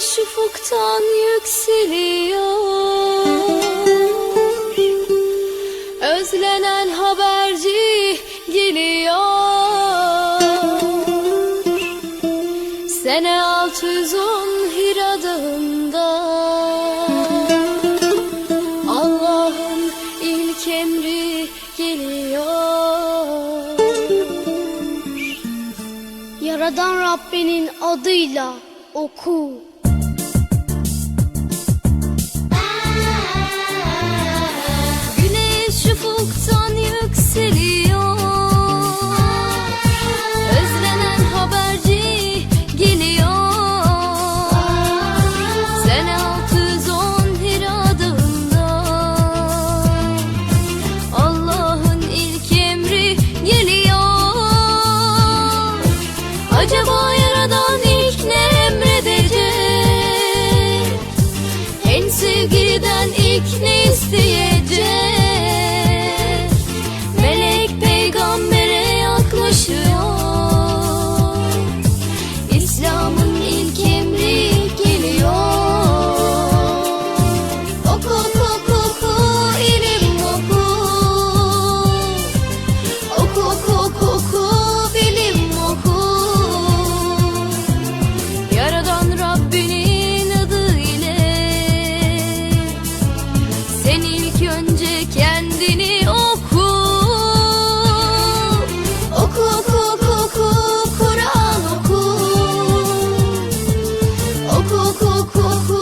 güneş ufuktan yükseliyor. Özlenen haberci geliyor. Sene 610 Hira Dağı'nda Allah'ın ilk emri geliyor. Yaradan Rabbinin adıyla oku. Güneş ufuktan yükseliyor. Özlenen haberci geliyor. Sene 610 Hira Dağı'nda Allah'ın ilk emri geliyor. Acaba Yaradan ilk ne emredecek? En sevgiliden ilk ne isteyecek? Melek peygambere yaklaşıyor. İslam'ın ilk emri geliyor. Oku oku oku oku ilim oku. Oku oku oku oku bilim oku. Yaradan Rabbinin adı ile sen ilk önce kendini oku. Oku oku oku oku Kur'an oku. Oku oku oku oku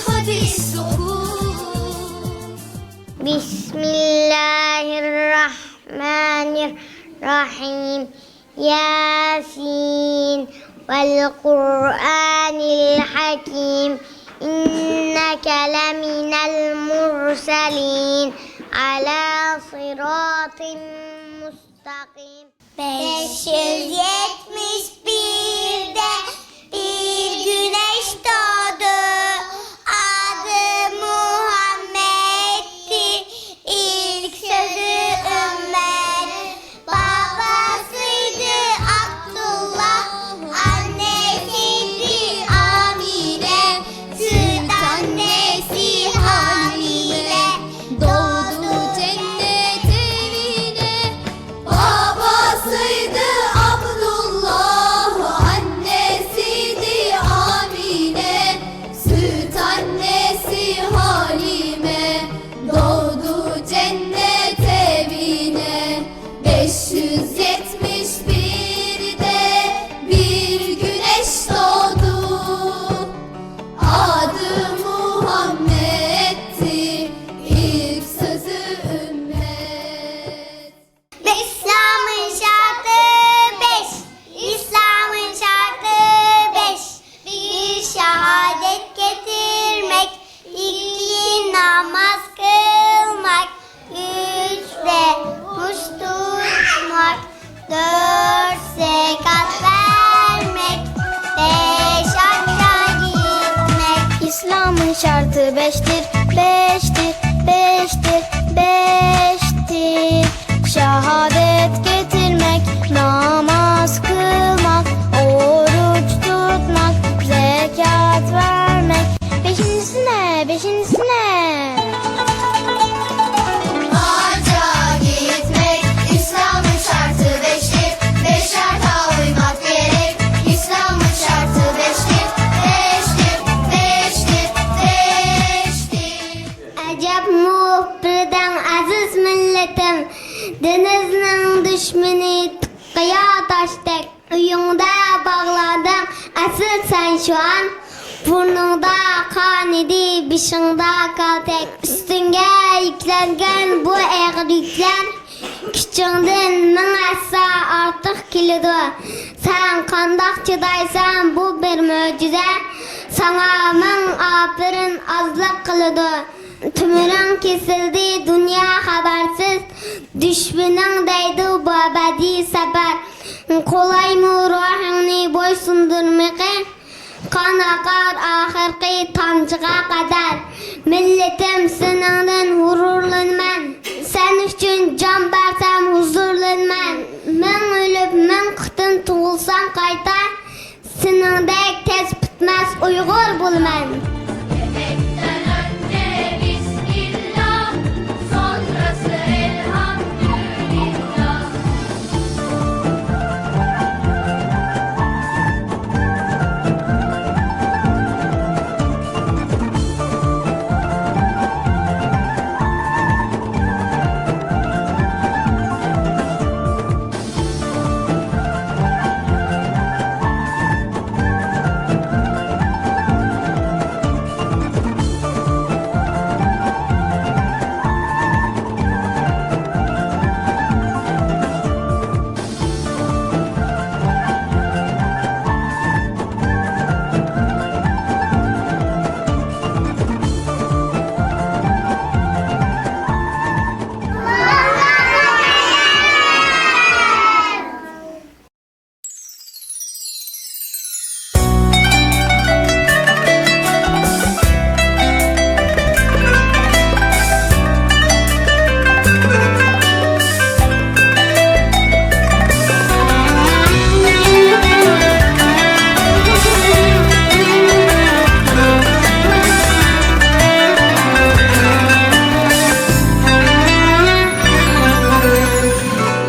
hadis oku. Bismillahirrahmanirrahim. Yasin vel Kur'anil hakim. İnneke leminel murselin ala sıratin mustakim. 571'de bir güneş doğdu. Adı Muhammed'ti. İlk sözü ümmet. Babasıydı Abdullah, annesiydi Amine. Süt annesi Hamile. Doğdu cennet evine. Babasıydı Abdullah, annesiydi Amine. Süt annesi Halime. Doğdu cennet evine. 571'de bir güneş doğdu. Adı Muhammed'ti. İlk sözü ümmet. İslam'ın şartı 5. İslam'ın şartı 5. Bir şehadet getirmek, 2 namaz kılmak, 3 de oruç tutmak, 4 zekat vermek, 5 hacca gitmek. İslam'ın şartı 5'tir, 5'tir, 5'tir, 5'tir. Şehadet getirmek, namaz kılmak, oruç tutmak, zekat vermek. Beşincisi ne? Beşincisi ne? Hacca gitmek. İslam'ın şartı 5'tir. 5 şarta uymak gerek. İslam'ın şartı 5'tir. 5'tir, 5'tir, 5'tir. Acep muhbirden aziz milletim, denizin düşmeni tıkkıya taştık. Uyunda bağladım asıl sen şu an. Burnunda kan idi, başında kal tek. Üstünge yüklengen bu eğrilikler, küçüğünden min assa artık kilidu. Sen kandak çıdaysan bu bir mucize. Sana min aferin azlık kılıdı. Tümürün kesildi dünya habersiz. Düşmanın deydi bu ebedi sefer. Kolay mı ruhunu boysundurmaya? Kan akar ahirki tamcığa kadar. Milletim seninle gururlanman. Sen üçün can versem huzurlanman. Men ölüp men kıtın tuğulsam kayta. Senindek tez bitmez Uygur bulman. Yemekten önce Bismillah, sonrası elhamdülillah.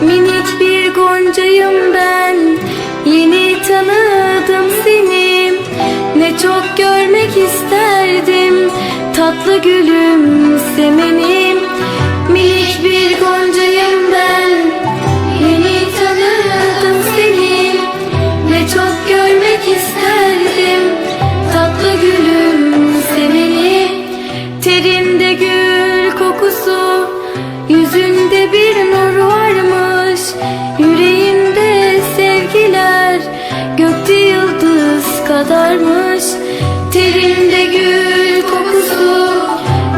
Minik bir goncayım ben, yeni tanıdım seni. Ne çok görmek isterdim, tatlı gülüm semenim. Minik bir goncayım ben, yeni tanıdım seni. Ne çok görmek isterdim, tatlı gülüm semenim. Terinde gül kokusu, yüzünde bir nur varmış. Yüreğinde sevgiler, gökte yıldız kadarmış. Terinde gül kokusu,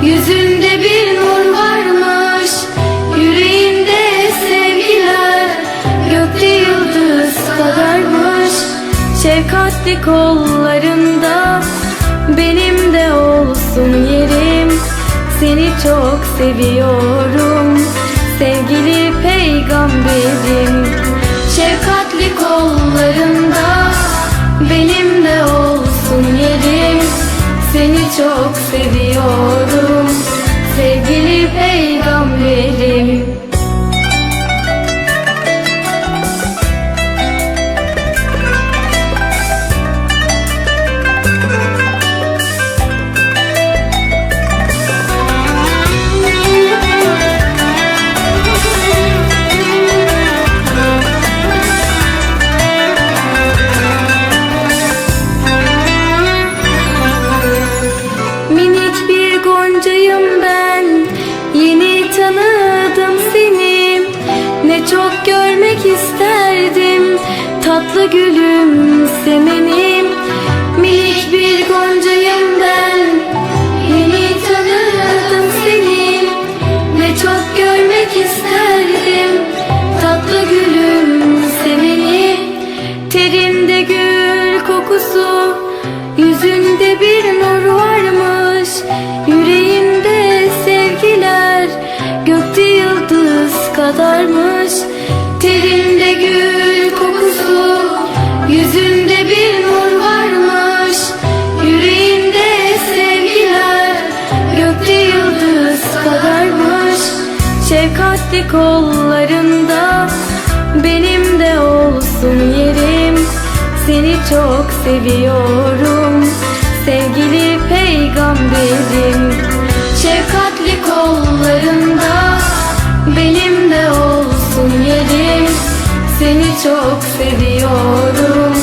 yüzünde bir nur varmış. Yüreğinde sevgiler, gökte yıldız kadarmış. Şefkatli kollarında benim de olsun yerim. Seni çok seviyorum, sevgili peygamberim. Şefkatli kollarında benim de olsun yerim. Seni çok seviyorum, sevgili peygamberim. Minik bir goncayım ben, yeni tanıdım seni. Ne çok görmek isterdim, tatlı gülüm semenim. Minik bir goncayım ben, yeni tanıdım seni. Ne çok görmek isterdim, tatlı gülüm semenim. Terinde gül kokusu, yüzünde bir nur varmış. Yüreğinde sevgiler, gökte yıldız kadarmış. Terinde gül kokusu, yüzünde bir nur varmış. Yüreğinde sevgiler, gökte yıldız kadarmış. Şefkatli kollarında benim de olsun yerim. Seni çok seviyorum, sevgili peygamberim. Şefkatli kollarında benim de olsun yerim. Seni çok seviyorum,